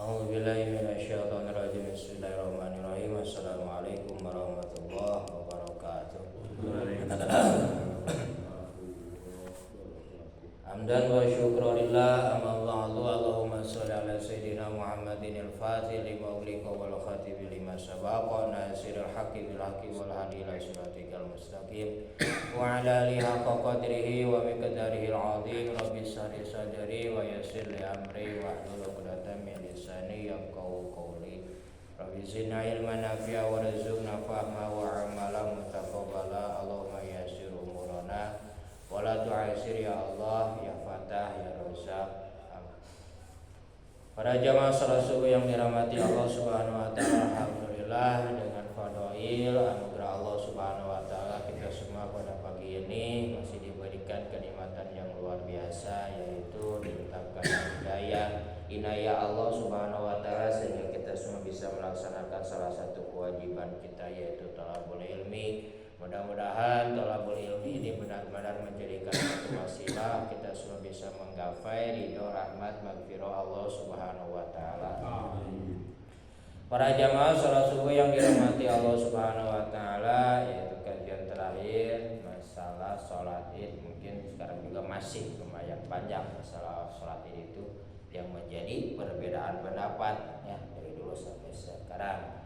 A'udzubillahi minasyaitonirrajim. Bismillahirrahmanirrahim. Assalamualaikum warahmatullahi wabarakatuh. Hamdan wa syukran lillah, amma ba'du. Allahumma shalli ala sayyidina Muhammadin al-Fatih lima ughliqa wal khatimi lima sabaqa nasiril haqqi bil haqqi wal hadi ila siratikal mustaqim wa ala alihi haqqa qadrihi wa miqdarihi al-'azim. Rabbi shrah li sadri wa yassir li amri wa hlul 'uqdatam min lisani yafqahu qawli. Rabbi zidna ilman nafi'a wa rzuqna fahma wa 'amalan mutaqabbala. Allahumma yassir umurana wala tu'asir ya Allah, ya Fatah, ya Razzaq. Para jamaah salat subuh yang dirahmati Allah Subhanahu wa taala, alhamdulillah dengan fadail anugerah Allah Subhanahu wa taala kita semua pada pagi ini masih diberikan kenikmatan yang luar biasa, yaitu diletakkan hidayah inayah Allah Subhanahu wa taala sehingga kita semua bisa melaksanakan salah satu kewajiban kita, yaitu thalabul ilmi. Mudah-mudahan thalabul ilmi ini benar-benar menjadikan satu wasilah kita semua bisa menggapai ridho rahmat magfirah Allah Subhanahu wa taala. Para jamaah salat subuh yang dirahmati Allah Subhanahu wa taala, yaitu kajian terakhir masalah salat Id. Mungkin sekarang juga masih lumayan panjang masalah salat Id itu yang menjadi perbedaan pendapat ya dari dulu sampai sekarang.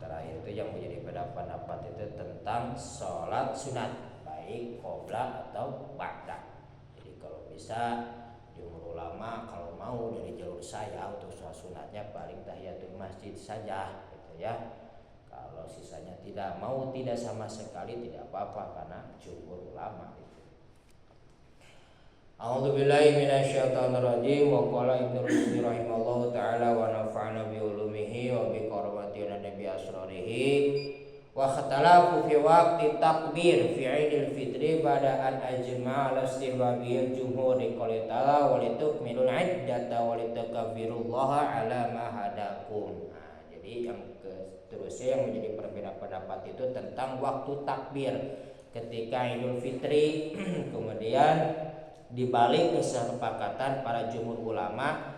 Terakhir itu yang menjadi pendapat itu tentang sholat sunat, baik qobla atau ba'da. Jadi kalau bisa jumhur ulama kalau mau dari jalur saya untuk sholat sunatnya paling tahiyatul masjid saja gitu ya. Kalau sisanya tidak mau, tidak sama sekali, tidak apa-apa karena jumhur ulama itu. A'udzubillahi minasyaitonirrajim. Wa qala Ibnu Rushd rahimallahu taala wa nafa'ana bi ulumihi wa bi karamati nabi asrarihi. Wa khatalafu fi waqti takbir fi 'idil fitri ba'da an ajma'a ala istihbabil jumhur qali ta'ala wa litukmilul 'iddata wa litakabbirullaha 'ala ma hadakum. Nah, jadi yang seterusnya yang menjadi perbedaan pendapat itu tentang waktu takbir ketika Idul Fitri. Kemudian dibalik kesepakatan para jumhur ulama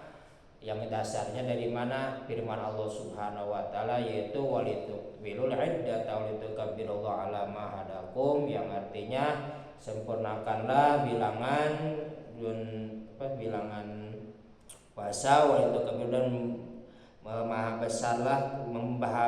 yang dasarnya dari mana? Firman Allah Subhanahu wa taala, yaitu walitukmilul iddata walitukabbirullaha 'ala ma hadakum, yang artinya sempurnakanlah bilangan puasa, walitukabbiru, dan maha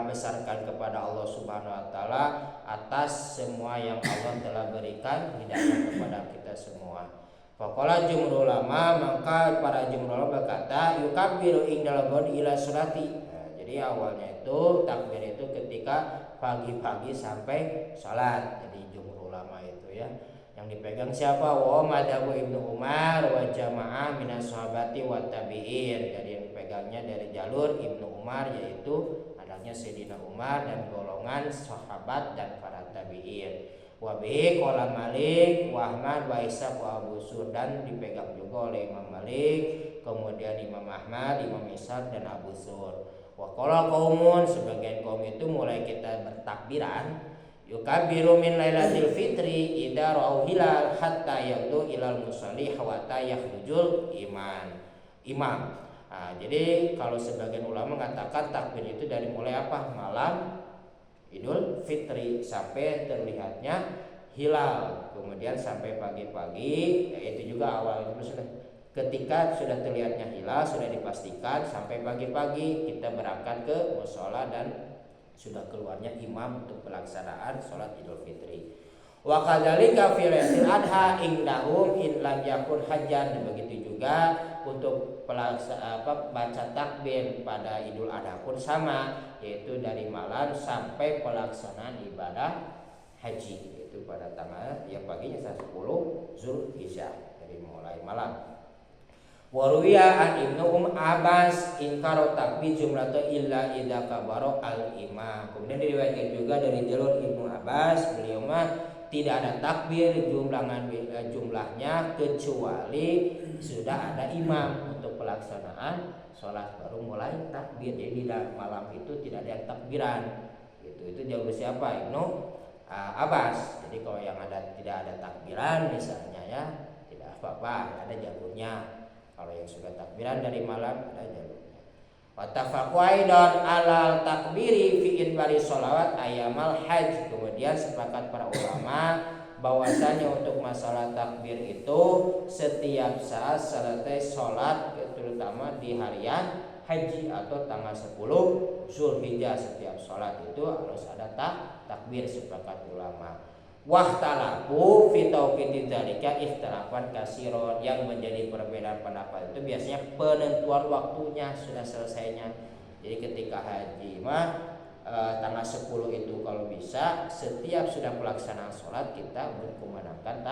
besarkan kepada Allah Subhanahu wa taala atas semua yang Allah telah berikan hidayah kepada kita semua. Faqala jumhur ulama, maka para jumhur ulama berkata yukabbiru indal ghadi ila surati. Nah, jadi awalnya itu takbir itu ketika pagi-pagi sampai salat. Jadi jumhur ulama itu ya. Yang dipegang siapa? Wa madhabu Ibnu Umar wa jamaah minas sahabati wa tabi'in. Jadi yang dipegangnya dari jalur Ibnu Umar, yaitu adanya Sayyidina Umar dan golongan sahabat dan para tabi'in. Wa bihi qala Malik wa Ahmad wa Ishaq wa Abu Sur, dan dipegang juga oleh Imam Malik, kemudian Imam Ahmad, Imam Ishaq dan Abu Sur. Wa qala qaumun, sebagian kaum itu mulai kita bertakbiran yukabbiru min lailatul fitri idza ra'au hilal hatta yaqdu ilal musalli hatta yakhrujul imam. Nah, jadi kalau sebagian ulama mengatakan takbir itu dari mulai apa? Malam Idul Fitri sampai terlihatnya hilal, kemudian sampai pagi-pagi, yaitu juga awal itu sudah ketika sudah terlihatnya hilal, sudah dipastikan sampai pagi-pagi kita berangkat ke mushola dan sudah keluarnya imam untuk pelaksanaan sholat Idul Fitri. Wa kadzalika fi lailatul adha indahum in lam yakun hajjan. Begitu juga untuk baca takbir pada Idul Adha pun sama, yaitu dari malam sampai pelaksanaan ibadah haji, yaitu pada tanggal yang paginya 10 Zulhijjah, dari mulai malam. Waruya an Ibnu Abbas inkaro takbir jumlatu illa idza kabaro al imam. Kemudian diriwayatkan juga dari jalur Ibnu Abbas, beliau mah tidak ada takbir jumlahnya kecuali sudah ada imam untuk pelaksanaan sholat, baru mulai takbir. Jadi di malam itu tidak ada takbiran. Itu jalur siapa? Ibnu Abbas. Jadi kalau yang tidak ada takbiran misalnya ya tidak apa-apa, ada jalurnya. Kalau yang sudah takbiran dari malam ada jalurnya. Wattafaqu aidan alal takbiri fi idbari sholawat ayamal hajj. Kemudian sepakat para ulama bahwasanya untuk masalah takbir itu setiap saat selesai sholat, terutama di harian haji atau tanggal 10 Zulhijjah, setiap sholat itu harus ada takbir, sepakat ulama. Wahtalafu fi tauqiti dzalika ikhtilafan katsiron. Yang menjadi perbedaan pendapat itu biasanya penentuan waktunya sudah selesainya. Jadi ketika haji mah tanggal 10 itu kalau bisa setiap sudah pelaksanaan sholat kita berkumandangkan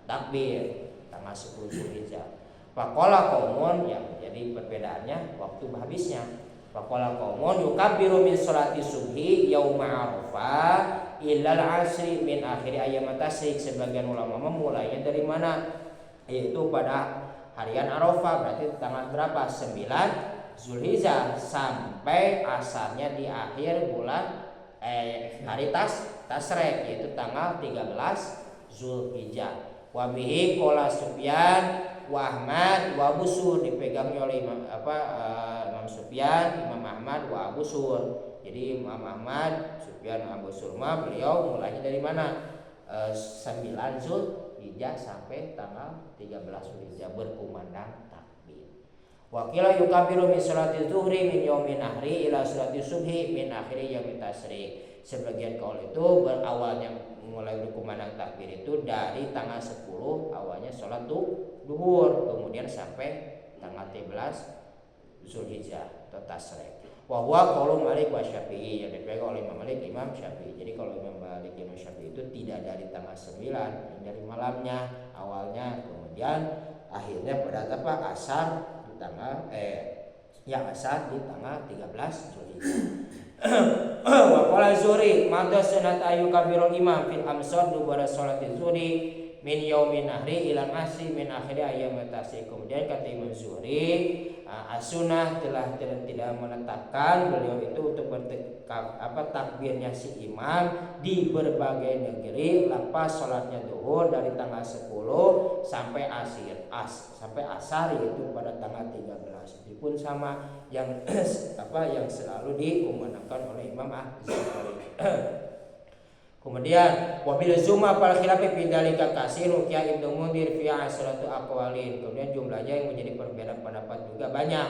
takbir tanggal 10 Zulhijjah. Faqala qaumun, yang menjadi perbedaannya waktu habisnya. Faqala qaumun yukabbiru min sholati subhi yauma arafah ilal asri min akhir ayyam tasyrik. Sebagian ulama memulainya dari mana? Yaitu pada harian Arafah, berarti tanggal berapa? 9 Zulhijjah sampai asarnya di akhir bulan hari Tasrek, yaitu tanggal 13 Zulhijjah. Wa bihi qala Sufyan wa Ahmad wa Abu Sur, dipegangnya oleh Imam Sufyan, Imam Ahmad wa Abu Sur. Jadi Imam Ahmad, Sufyan, Abu Surma, beliau mulainya dari mana? 9 Zulhijjah sampai tanggal 13 Zulhijjah berkumandang takbir. Wa qila yukabiru min sholati zuhri min yaumin nahri ila sholati subhi min akhiri yaumit tasyrik. Sebagian kaul itu berawalnya mulai berkumandang takbir itu dari tanggal 10 awalnya sholat duhur, kemudian sampai tanggal 13 Zulhijjah atau tasyrik. Wa huwa qaulu Malik wa Syafi'i, yang dipegang oleh Imam Malik, Imam Syafi'i. Jadi kalau Imam Malik, Imam Syafi'i itu tidak dari tanggal 9, dari malamnya awalnya, kemudian akhirnya pada asar di tanggal asar di tanggal 13 Zulhijjah. Wa qala Zuhri madha sunat ayu kabirul imam fil amsar dubara sholati zuhri min yaumin nahri ilan asri min akhiri ayyam tasyrik. Kemudian kata Imam Zuhri, as-sunnah telah tidak menetapkan beliau itu untuk takbirnya si imam di berbagai negeri lepas sholatnya duhur dari tanggal 10 sampai asar yaitu pada tanggal 13. Itu pun sama yang yang selalu dikumandangkan oleh Imam Az-Zuhri. Kemudian wabil zuma fal khilafi fi dzalika katsir ya Ibnu Munzir fi asratu aqwalin. Kemudian jumlahnya yang menjadi perbedaan pendapat juga banyak,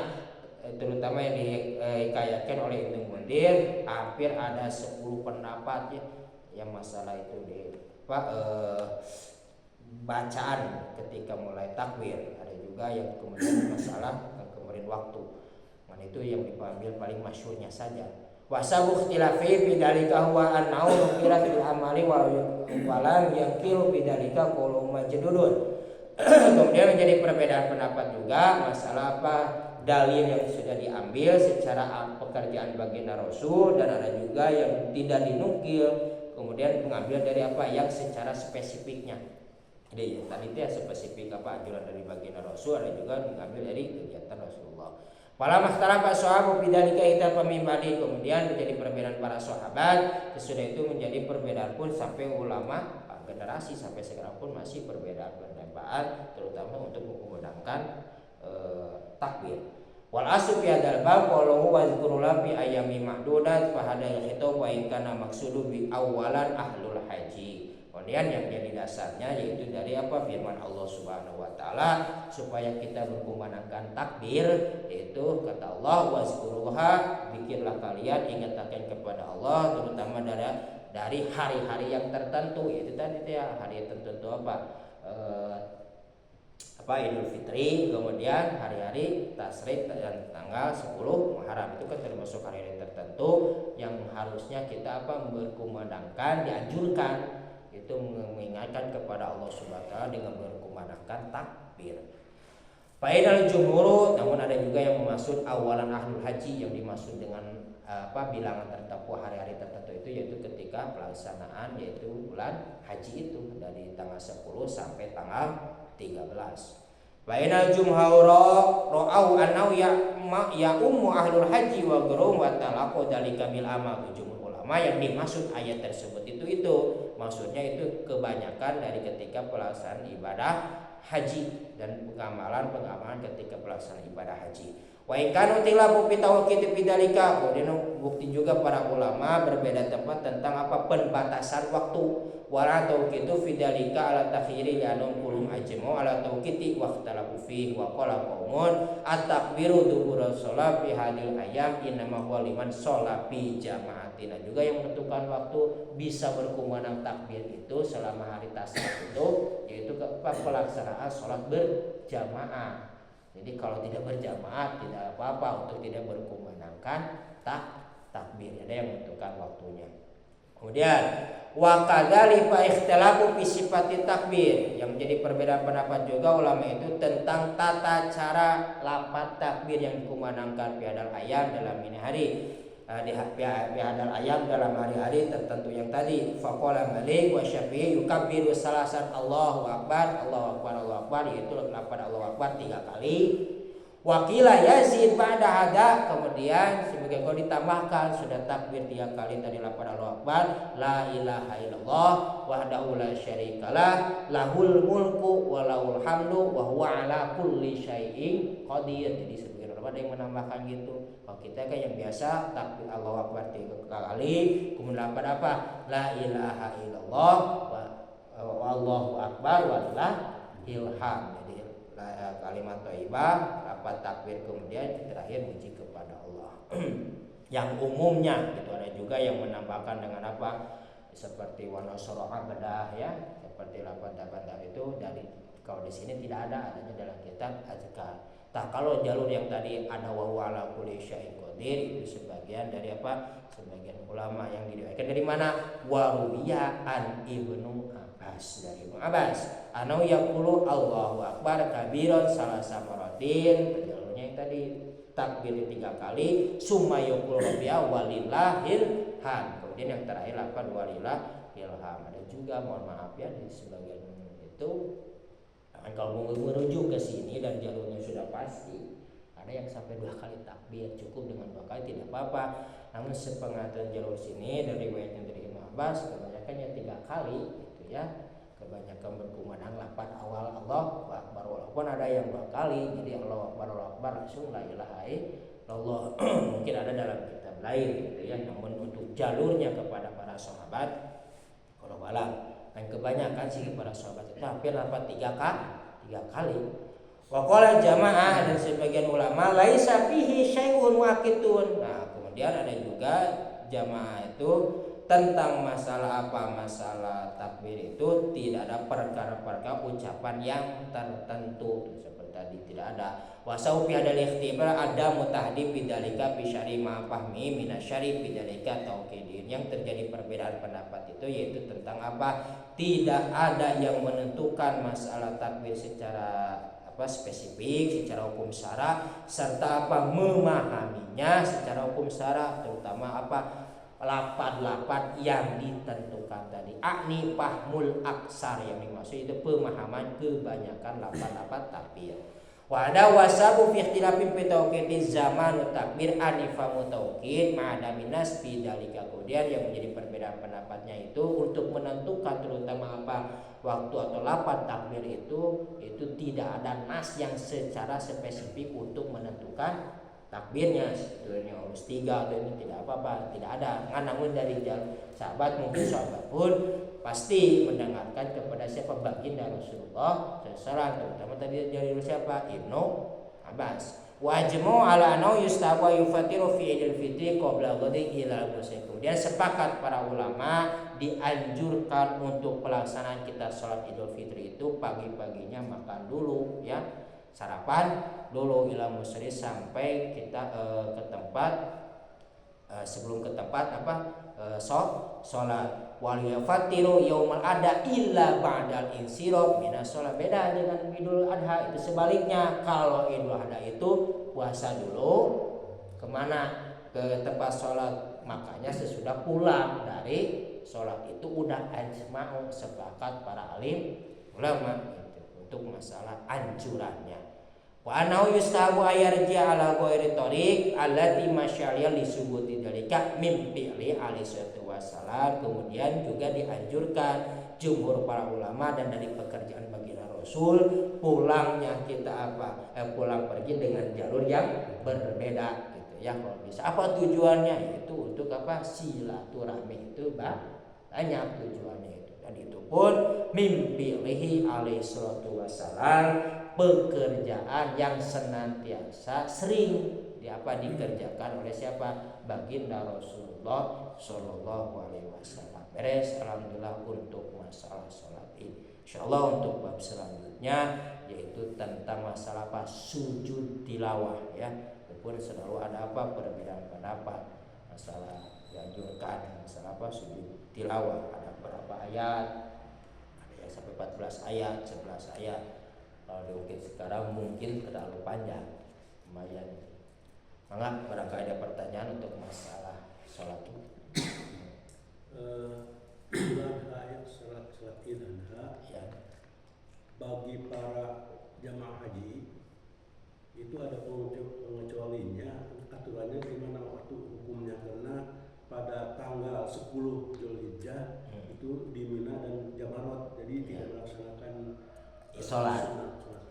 terutama yang dihikayatkan oleh Ibnu Munzir hampir ada 10 pendapat ya yang masalah itu di bacaan ketika mulai takbir. Ada juga yang kemudian masalah kemudian waktu. Man itu yang diambil paling masyhurnya saja. Wasabu ikhtilafi bidzalika huwa an-nau nukirat bil amali wa lam yankiru bidzalika qulu majdudun. Kemudian menjadi perbedaan pendapat juga masalah dalil yang sudah diambil secara pekerjaan baginda Rasul, dan ada juga yang tidak dinukil kemudian mengambil dari yang secara spesifiknya. Jadi tadi itu ya spesifik anjuran dari baginda Rasul, ada juga mengambil dari kegiatan Rasulullah. Para mahtarafa sahabu bidzalika ita pemimbadi. Kemudian menjadi perbedaan para sahabat, sesudah itu menjadi perbedaan pun sampai ulama generasi sampai sekarang pun masih perbedaan pendapat, terutama untuk menggunakan takbir. Wal aslu fi hadzal bab qaluhu wa zikrullah fi ayami ma'dudat fa hadzal khitab wa in kana maqsudu bi awalan ahlul haji. Kemudian yang jadi dasarnya yaitu dari firman Allah Subhanahu wa taala supaya kita berkumandangkan takbir, yaitu kata Allah wazkuruha, bikinlah kalian ingatkan kepada Allah terutama dari hari-hari yang tertentu, yaitu tadi hari tertentu Idul Fitri, kemudian hari-hari tasyrik dan tanggal 10 Muharram. Itu kan termasuk hari-hari tertentu yang harusnya kita berkumandangkan, dianjurkan itu mengingatkan kepada Allah Subhanahu wa taala dengan berkumandangkan takbir. Faidal jumhur, namun ada juga yang memaksud awalan ahlul haji, yang dimaksud dengan bilangan tertentu hari-hari tertentu itu yaitu ketika pelaksanaan yaitu bulan haji itu dari tanggal 10 sampai tanggal 13. Fainal jumhur ra'au annahu ya ummu ahlul haji wa ghairuhum wa talaqu dzalika bil amal. Jumhur ulama yang dimaksud ayat tersebut itu maksudnya itu kebanyakan dari ketika pelaksanaan ibadah haji dan pengamalan ketika pelaksanaan ibadah haji. Wa in kanu tilabu fi tawqiti bidzalika. Kemudian bukti juga para ulama berbeda tempat tentang apa pembatasan waktu. Wala tawqitu fi dzalika ala takhiri li'anum kulum ajmu ala tawqiti wa ikhtalafu fihi wa qala qaumun at-takbiru dubura shalah fi hadil ayyam innama huwa liman shalah fi jama'atin. Juga yang menentukan waktu bisa berkumandang takbir itu selama hari tasyrik itu yaitu pelaksanaan salat berjamaah. Jadi kalau tidak berjamaah tidak apa-apa untuk tidak berkumandangkan takbir. Ada yang menentukan waktunya. Kemudian wa kadzalika ikhtalafu fi sifati takbir. Yang menjadi perbedaan pendapat juga ulama itu tentang tata cara lafaz takbir yang dikumandangkan fi hadal ayyam dalam ini hari. Di hadal ayyam dalam hari-hari tertentu yang tadi. Faqala Malik wa Syafi'i yukabbiru salasan Allahu akbar, Allahu akbar, Allahu akbar, yaitu lafaz Allahu akbar 3 kali. Wakila yazid ba'da hada, kemudian sebagian kalau ditambahkan sudah takbir 3 kali tadi lafaz Allahu akbar, la ilaha illallah wahdahu la syarikalah lahul mulku wa lahul hamdu wa huwa ala kulli syai'in qadir. Jadi sebagian ulama ada yang menambahkan gitu. Kalau kita kan yang biasa takbir Allahu akbar 3 kali, kemudian lafaz apa? La ilaha illallah wa Allahu akbar wa la ilham. Jadi kalimat thayyibah, lafaz takbir, kemudian terakhir puji kepada Allah. Yang umumnya itu ada juga yang menambahkan dengan apa? Seperti wa nasara abdah ya, seperti lafaz itu dari kalau di sini tidak ada, adanya dalam kitab azkar. Nah, kalau jalur yang tadi ada wa huwa ala kulli syai'in qadir itu sebagian dari apa? Sebagian ulama yang diriwayatkan dari mana? Wa ruwiya an Ibnu Abbas, dari Ibnu Abbas. Anau yaqulu Allahu akbar kabiran salasa maratin. Jalurnya yang tadi takbir 3 kali, summa yaqulu rabbiya walillahil ham. Kemudian yang terakhir apa? Walillahil ham. Ada juga mohon maaf ya di sebagian itu kalau merujuk ke sini dan jalurnya sudah pasti ada yang sampai 2 kali takbir, cukup dengan 2 kali tidak apa-apa. Namun sepengetahuan jalur sini dari riwayatnya dari Ibnu Abbas kebanyakannya 3 kali gitu ya. Kebanyakan berkumandang lafaz awal Allahu akbar, walaupun ada yang 2 kali jadi Allahu akbar langsung la ilaha illallah. Mungkin ada dalam kitab lain gitu ya. Namun untuk jalurnya kepada para sahabat kalau balang dan kebanyakan sih para sahabat itu hampir lafaz 3 kali. Wa qala jamaah, dan sebagian ulama laisa fihi syai'un waqitun. Nah, kemudian ada juga jamaah itu tentang masalah apa? Masalah takbir itu tidak ada perkara-perkara ucapan yang tertentu seperti tadi tidak ada. Wasau fi hadal ikhtibar ada mutahdid bidzalika fi syari ma fahmi minasyari bidzalika tauqidin. Yang terjadi perbedaan pendapat itu yaitu tentang apa? Tidak ada yang menentukan masalah takbir secara spesifik, secara hukum syara, serta apa memahaminya secara hukum syara, terutama apa lafaz-lafaz yang ditentukan tadi. Akni fahmul aksar, yang dimaksud itu pemahaman kebanyakan lafaz-lafaz takbir. Wa ada wasabu fi ikhtilafin fi tauqidiz zaman takbir anifamu tauqid ma'ada minas fi dalika. Kemudian yang menjadi perbedaan pendapatnya itu untuk menentukan terutama apa waktu atau lafaz takbir itu tidak ada nas yang secara spesifik untuk menentukan takbirnya. Sebetulnya harus 3 atau ini tidak apa-apa, tidak ada. Namun dari sahabat mungkin sahabat pun pasti mendengarkan kepada siapa? Baginda Rasulullah SAW, terutama tadi dari siapa? Ibnu Abbas. Wajmu ala anau yustawa yufatiru fi idul fitri qabla ghadi ila al-musyrik. Kemudian sepakat para ulama dianjurkan untuk pelaksanaan kita sholat Idul Fitri itu pagi-paginya makan dulu ya, sarapan dulu ila musyrik sampai kita ke tempat sebelum ke tempat sholat. Wal yafatiru yaumal adha illa ba'dal insiraf minas shalah. Beda dengan Idul Adha, itu sebaliknya. Kalau Idul Adha itu puasa dulu kemana? Ke tempat sholat, makanya sesudah pulang dari sholat itu udah ajma'u, sepakat para alim ulama gitu, untuk masalah anjurannya. Wa anau yustahabu ayarji'a ala ghairi tariq allati masyari'a li subuti dzalika min fi'li alaihi wassalam. Kemudian juga dianjurkan jumhur para ulama dan dari pekerjaan baginda Rasul, pulangnya kita pulang pergi dengan jalur yang berbeda gitu ya. Kalau bisa apa tujuannya? Itu untuk silaturahmi itu banyak tujuannya itu. Dan itu pun mimpihi alaihi salatu wassalam pekerjaan yang senantiasa sering dikerjakan oleh siapa? Baginda Rasulullah Shallallahu Alaihi Wasallam. Beres, alhamdulillah untuk masalah sholat ini. Insyaallah untuk bab selanjutnya yaitu tentang masalah sujud tilawah ya. Walaupun selalu ada perbedaan pendapat masalah dianjurkan masalah sujud tilawah, ada berapa ayat, ada yang sampai 14 ayat, 11 ayat. Kalau diukir sekarang mungkin terlalu panjang, lumayan. Maka barangkali ada pertanyaan untuk masalah sholat itu. Ayat sholat Idul Adha ya. Bagi para jamaah haji itu ada pengecualiannya, aturannya gimana waktu hukumnya, karena pada tanggal 10 Zulhijjah itu di Mina dan Jamarat, jadi tidak melaksanakan sholat.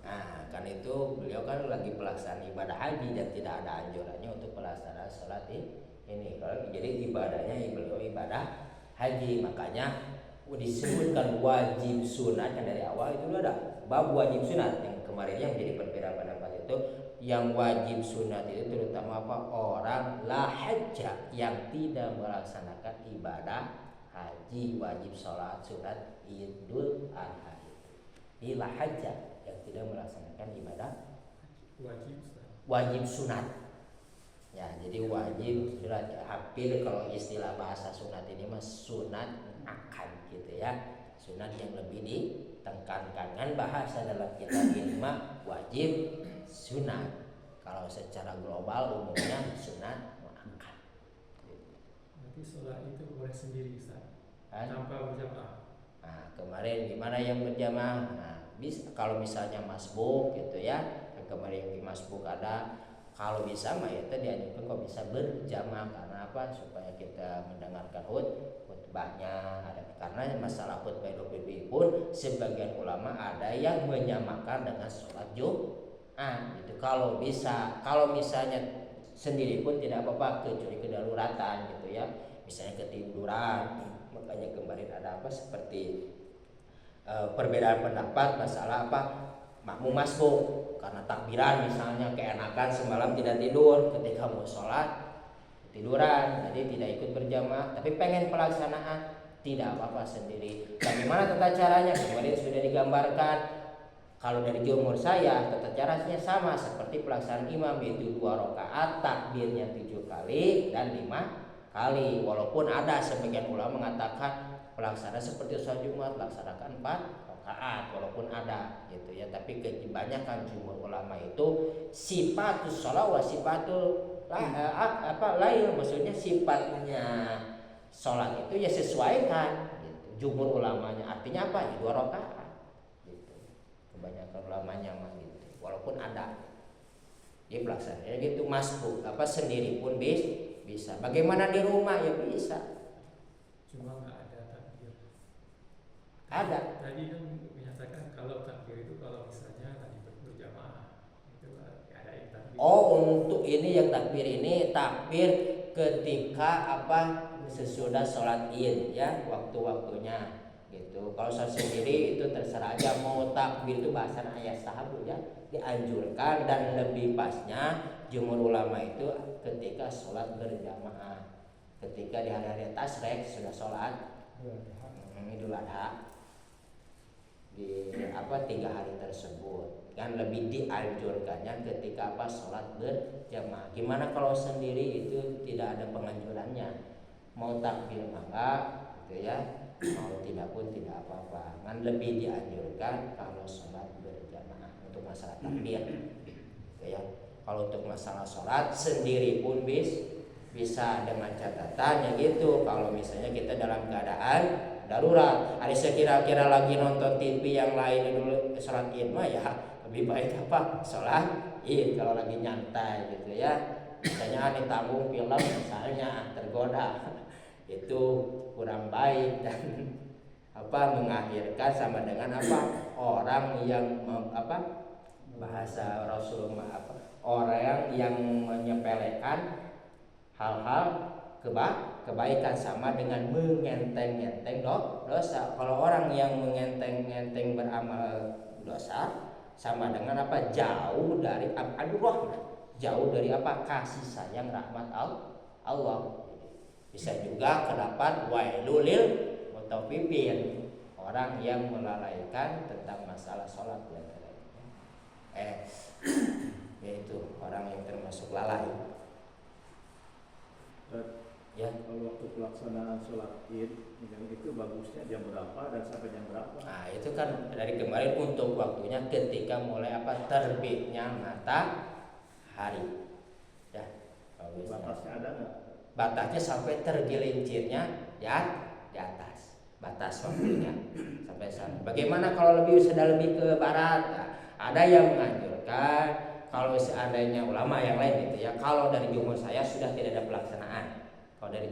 Nah, kan itu beliau kan lagi pelaksanaan ibadah haji dan tidak ada anjurannya untuk pelaksanaan sholat ini. Kalau jadi ibadahnya beliau ibadah haji, makanya disebutkan wajib sunat yang dari awal itu ada bab wajib sunat yang kemarin yang menjadi perbedaan pendapat itu. Yang wajib sunat itu terutama orang la hajjah yang tidak melaksanakan ibadah haji, wajib sholat sunat Idul Adha. Ila hajjah yang tidak melaksanakan ibadah wajib sunat ya. Jadi wajib sunat ya, hampir kalau istilah bahasa sunat ini mas sunat akan gitu ya, sunat yang lebih ditekankan kan bahasa dalam kitab ini wajib sunat. Kalau secara global umumnya sunat muakkad. Berarti sholat itu boleh sendiri Ustaz, tanpa berjamaah. Nah, kemarin gimana yang berjamaah? Nah, bisa kalau misalnya masbuk gitu ya, kemarin di masbuk ada, kalau bisa itu dianjurkan kok bisa berjamaah. Karena apa? Supaya kita mendengarkan khutbahnya. Karena masalah khutbah Idul Fitri pun sebagian ulama ada yang menyamakan dengan sholat Jumat gitu. Kalau bisa, kalau misalnya sendiri pun tidak apa-apa kecuali kedaruratan gitu ya, misalnya ketiduran. Makanya kemarin ada seperti perbedaan pendapat masalah makmum masbuk karena takbiran misalnya keenakan semalam tidak tidur, ketika mau sholat tiduran, jadi tidak ikut berjamaah, tapi pengen pelaksanaan tidak apa-apa sendiri. Bagaimana tata caranya? Kemarin sudah digambarkan. Kalau dari jumhur saya tata caranya sama seperti pelaksanaan imam, yaitu 2 rakaat, takbirnya 7 kali dan 5 kali. Walaupun ada sebagian ulama mengatakan pelaksanaan seperti sholat Jumat laksanakan 4 rakaat, walaupun ada gitu ya. Tapi kebanyakan jumhur ulama itu sifatus sholat wa sifatul lain, maksudnya sifatnya sholat itu ya sesuaikan gitu. Jumhur ulamanya artinya apa? Ya 2 rakaat gitu. Kebanyakan ulamanya gitu. Walaupun ada dia pelaksananya gitu masbuk sendiri pun bisa. Bagaimana di rumah ya bisa. Cuma nggak ada takbir. Ada. Tadi kan menyatakan kalau takbir itu kalau misalnya tadi berjamaah itu ada yang takbir. Oh, untuk ini yang takbir ini takbir ketika sesudah sholat id ya, waktu-waktunya gitu. Kalau saya sendiri itu terserah aja mau takbir itu bahasa ayat sahabu ya, dianjurkan dan lebih pasnya jumhur ulama itu ketika sholat berjamaah, ketika di hari-hari tasrek sudah sholat Idul Adha di 3 hari tersebut kan lebih dianjurkannya ketika sholat berjamaah. Gimana kalau sendiri itu tidak ada penganjurannya, mau takbir maka gitu ya, mau tidak pun tidak apa-apa. Kan lebih dianjurkan kalau sholat berjamaah untuk masalah takbir gitu ya. Kalau untuk masalah sholat sendiri pun bisa dengan catatannya gitu. Kalau misalnya kita dalam keadaan darurat, ada sekira-kira lagi nonton TV yang lain dulu sholat id ya lebih baik sholat id kalau lagi nyantai gitu ya. Misalnya ditanggung film misalnya tergoda itu kurang baik dan mengakhirkan sama dengan orang yang bahasa Rasulullah orang yang menyepelekan hal-hal kebaikan sama dengan mengenteng-enteng dosa. Kalau orang yang mengenteng-enteng beramal dosa sama dengan jauh dari abdur rahman, jauh dari kasih sayang rahmat Allah. Bisa juga terdapat wailulil mutaffifin, orang yang melalaikan tentang masalah sholat yaitu orang yang termasuk lalai. Ya. Kalau waktu pelaksanaan sholat id itu bagusnya jam berapa dan sampai jam berapa? Nah itu kan dari kemarin untuk waktunya ketika mulai terbitnya matahari. Ya. Batasnya ada nggak? Batasnya sampai tergelincirnya ya di atas batas waktunya sampai sana. Bagaimana kalau sudah lebih ke barat? Nah, ada yang menganjurkan kalau seandainya ulama yang lain gitu ya. Kalau dari jumhur saya sudah tidak ada pelaksanaan. Kalau dari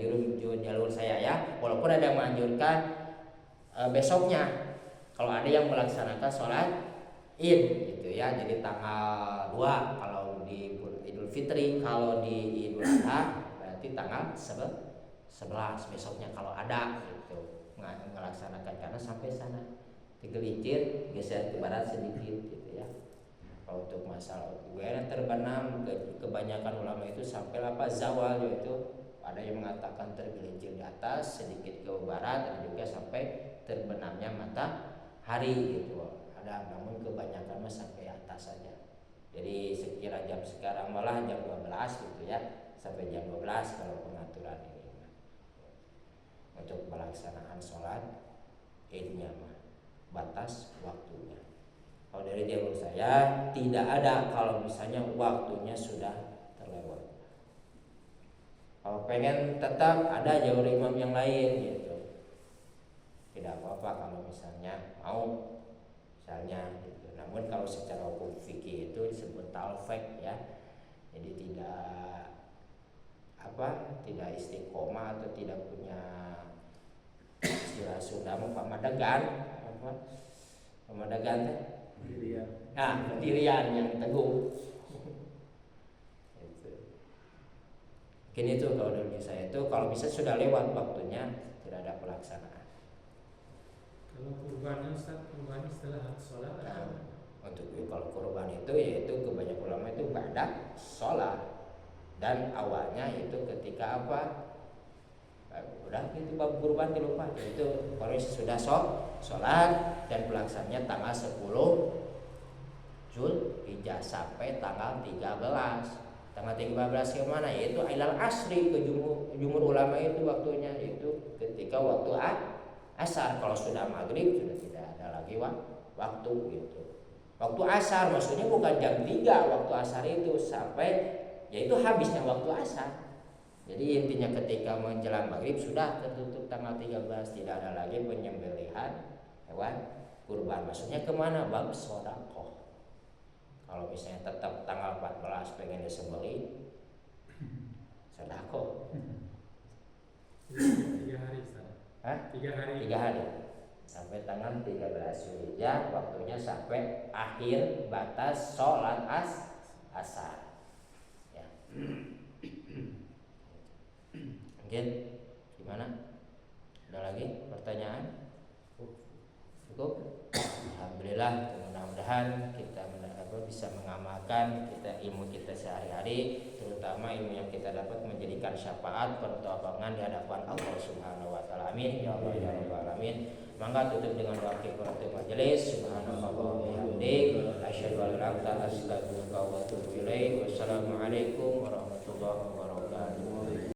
jalur saya ya, walaupun ada yang menganjurkan besoknya. Kalau ada yang melaksanakan sholat id gitu ya. Jadi tanggal 2 kalau di Idul Fitri, kalau di Idul Adha tanggal 11 besoknya kalau ada gitu melaksanakan, karena sampai sana digelincir geser ke barat sedikit gitu ya. Kalau untuk masalah yang terbenam kebanyakan ulama itu sampai zawal, yaitu ada yang mengatakan tergelincir di atas sedikit ke barat dan juga sampai terbenamnya matahari gitu ada, namun kebanyakan sampai atas saja. Jadi sekira jam sekarang malah jam 12 gitu ya, sampai jam 12 kalau pengaturan ini untuk pelaksanaan sholat idnya batas waktunya. Kalau dari jalur saya tidak ada kalau misalnya waktunya sudah terlewat. Kalau pengen tetap ada jalur imam yang lain gitu, tidak apa-apa kalau misalnya mau misalnya gitu. Namun kalau secara hukum fikih itu disebut talfek ya, jadi tidak istiqomah atau tidak punya istilah Sunda pamadagan Pendirian. Pendirian yang teguh. Mungkin itu kalau dari saya itu kalau bisa sudah lewat waktunya tidak ada pelaksanaan. Kalau kurbannya Ustaz, kurbannya setelah sholat Untuk kalau kurban itu yaitu kebanyakan ulama itu ba'da sholat, dan awalnya itu ketika udah itu bab kurban dilupa, itu kalau sudah sholat dan pelaksananya tanggal 10 Zulhijjah sampai tanggal 13. Tanggal 13 kemana? Yaitu ilal asri, ke jumhur ulama itu waktunya itu ketika waktu asar. Kalau sudah maghrib sudah tidak ada lagi waktu gitu. Waktu asar maksudnya bukan jam 3 waktu asar itu sampai yaitu habisnya waktu asar. Jadi intinya ketika menjelang maghrib sudah tertutup tanggal 13, tidak ada lagi penyembelihan hewan kurban. Maksudnya kemana? Bab sedekah. Kalau misalnya tetap tanggal 14 pengen disembeli sedekah. 3 hari Ustaz. 3 hari sampai tanggal 13 Zulhijjah, waktunya sampai akhir batas sholat asar ya. Mungkin gimana? Ada lagi pertanyaan? Cukup? Alhamdulillah, mudah-mudahan kita bisa mengamalkan ilmu kita sehari-hari, terutama ilmu yang kita dapat menjadikan syafaat pertolongan di hadapan Allah Subhanahu wa taala. Amin ya Allah ya rabbal alamin. Mangga tutup dengan doa kifaratul majelis. Subhanallah wa bihamdihi asyhadu an la ilaha illa anta astaghfiruka wa atubu ilaik. Wassalamualaikum warahmatullahi wabarakatuh.